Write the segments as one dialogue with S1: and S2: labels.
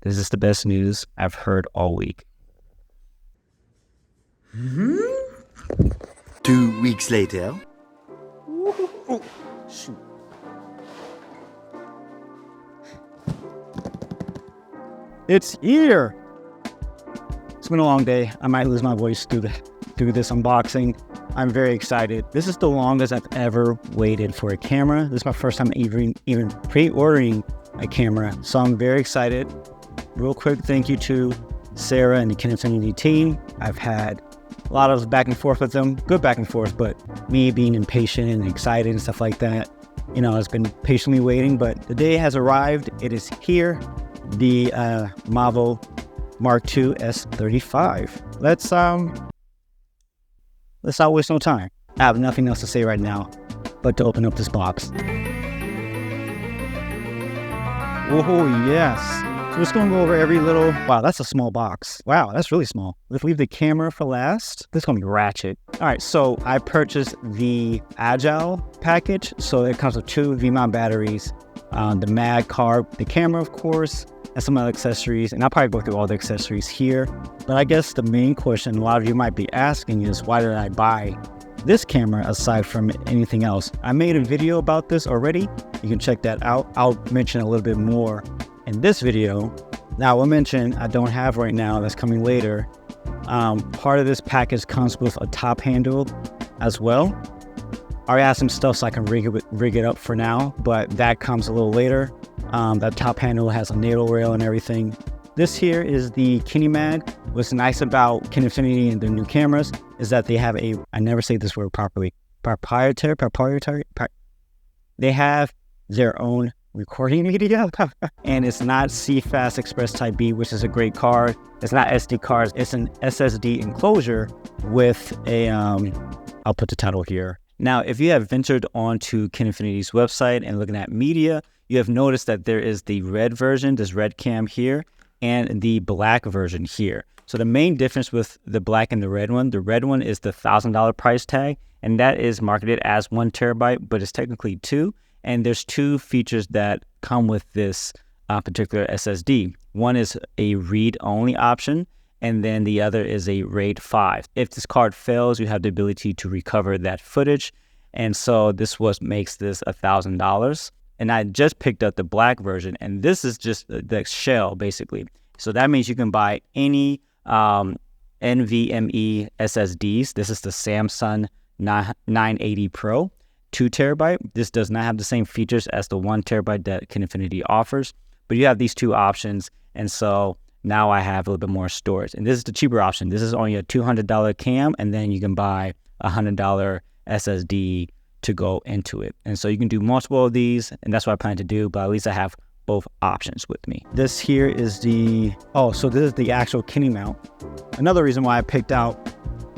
S1: This is the best news I've heard all week.
S2: 2 weeks later.
S1: Shoot. It's here. It's been a long day. I might lose my voice through this unboxing. I'm very excited. This is the longest I've ever waited for a camera. This is my first time even pre-ordering a camera, so I'm very excited. Real quick thank you to Sarah and the Kinefinity team. I've had a lot of back and forth with them, good back and forth, but me being impatient and excited and stuff like that, I've been patiently waiting, but the day has arrived. It is here, the Mavo Mark II S35. Let's not waste no time. I have nothing else to say right now but to open up this box. Oh, yes. So just going to go over every little... Wow, that's a small box. Wow, that's really small. Let's leave the camera for last. This is going to be ratchet. All right, so I purchased the Agile package. So it comes with 2 V-mount batteries, the mag card, the camera, of course, and some other accessories. And I'll probably go through all the accessories here. But I guess the main question a lot of you might be asking is, why did I buy this camera aside from anything else? I made a video about this already. You can check that out. I'll mention a little bit more in this video. Now, I'll mention I don't have right now, that's coming later. Part of this package comes with a top handle as well. I already have some stuff so I can rig it up for now, but that comes a little later. That top handle has a natal rail and everything. This here is the KineMag. What's nice about Kinefinity and their new cameras is that they have I never say this word properly, proprietary. They have their own recording media, and it's not CFast Express Type B, which is a great card. It's not SD cards. It's an SSD enclosure with a, I'll put the title here. Now, if you have ventured onto Kinefinity's website and looking at media, you have noticed that there is the red version, this red cam here, and the black version here. So the main difference with the black and the red one is the $1,000 price tag, and that is marketed as 1 terabyte, but it's technically 2. And there's 2 features that come with this particular SSD. One is a read-only option, and then the other is a RAID 5. If this card fails, you have the ability to recover that footage. And so this makes this $1,000. And I just picked up the black version, and this is just the shell, basically. So that means you can buy any NVMe SSDs. This is the Samsung 980 Pro, 2 terabyte. This does not have the same features as the 1 terabyte that Kinefinity offers, but you have these 2 options, and so now I have a little bit more storage. And this is the cheaper option. This is only a $200 cam, and then you can buy a $100 SSD to go into it. And so you can do multiple of these, and that's what I plan to do, but at least I have both options with me. This here is this is the actual Kine mount. Another reason why I picked out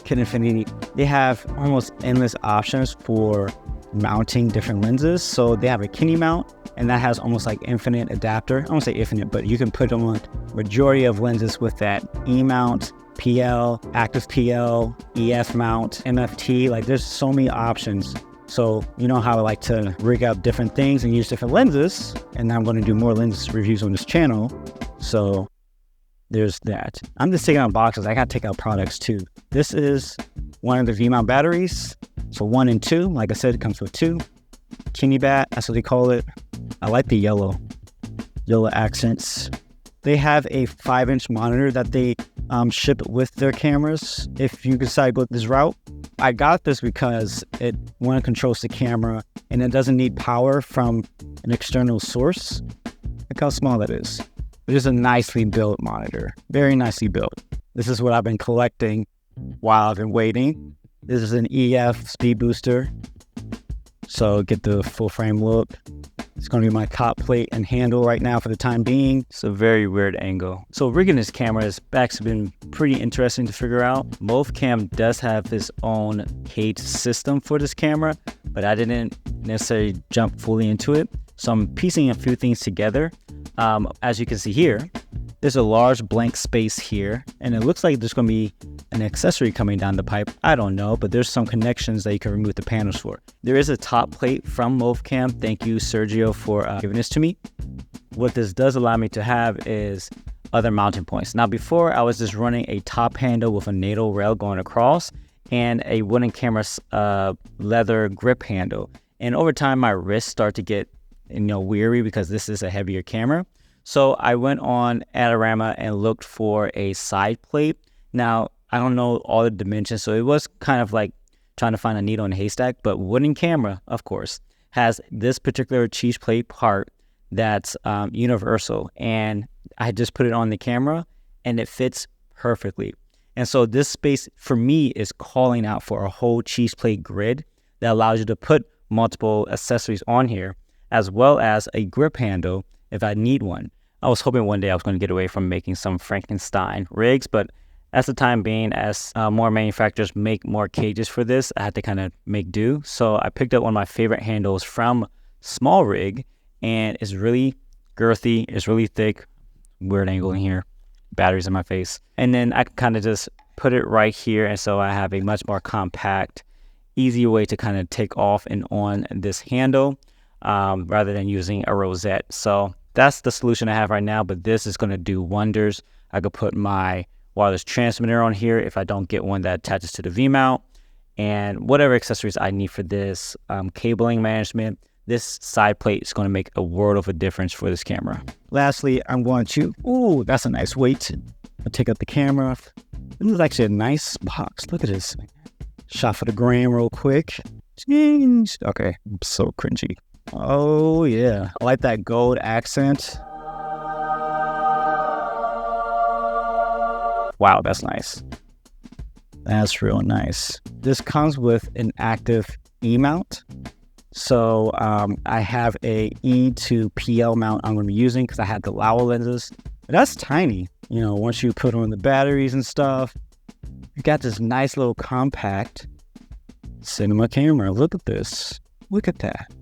S1: Kinefinity, they have almost endless options for mounting different lenses. So they have a Kine mount, and that has almost like infinite adapter. I won't say infinite, but you can put them on majority of lenses with that E mount, PL, active PL, EF mount, MFT. Like there's so many options. So you know how I like to rig up different things and use different lenses, and I'm going to do more lens reviews on this channel. So there's that. I'm just taking out boxes. I got to take out products too. This is one of the V-mount batteries. So 1 and 2, like I said, it comes with 2. KineBat, that's what they call it. I like the yellow accents. They have a 5-inch monitor that they ship with their cameras if you decide to go this route. I got this because one controls the camera and it doesn't need power from an external source. Look how small that is. It is a nicely built monitor, very nicely built. This is what I've been collecting while I've been waiting. This is an EF speed booster, so get the full frame look. It's going to be my top plate and handle right now for the time being. It's a very weird angle. So rigging this camera has actually been pretty interesting to figure out. Movcam does have its own cage system for this camera, but I didn't necessarily jump fully into it. So I'm piecing a few things together. As you can see here, there's a large blank space here, and it looks like there's going to be an accessory coming down the pipe. I don't know, but there's some connections that you can remove the panels for. There is a top plate from Movcam. Thank you, Sergio, for giving this to me. What this does allow me to have is other mounting points. Now before, I was just running a top handle with a NATO rail going across and a wooden camera leather grip handle. And over time, my wrists start to get weary because this is a heavier camera. So I went on Adorama and looked for a side plate. Now, I don't know all the dimensions, so it was kind of like trying to find a needle in a haystack, but wooden camera, of course, has this particular cheese plate part that's universal. And I just put it on the camera and it fits perfectly. And so this space for me is calling out for a whole cheese plate grid that allows you to put multiple accessories on here, as well as a grip handle if I need one. I was hoping one day I was going to get away from making some Frankenstein rigs, but as the time being, as more manufacturers make more cages for this, I had to kind of make do. So I picked up one of my favorite handles from Small Rig, and it's really girthy, it's really thick, weird angle in here, batteries in my face. And then I kind of just put it right here, and so I have a much more compact, easy way to kind of take off and on this handle rather than using a rosette. So that's the solution I have right now, but this is going to do wonders. I could put my wireless transmitter on here if I don't get one that attaches to the V-mount, and whatever accessories I need for this, cabling management. This side plate is going to make a world of a difference for this camera. Lastly, I'm going to, ooh, that's a nice weight. I'll take out the camera. This is actually a nice box. Look at this. Shot for the gram real quick. Jeez. Okay, I'm so cringy. Oh yeah, I like that gold accent. Wow, that's nice. That's real nice. This comes with an active E-mount. So I have a E to PL mount I'm going to be using because I had the Laowa lenses. But that's tiny. Once you put on the batteries and stuff, you got this nice little compact cinema camera. Look at this. Look at that.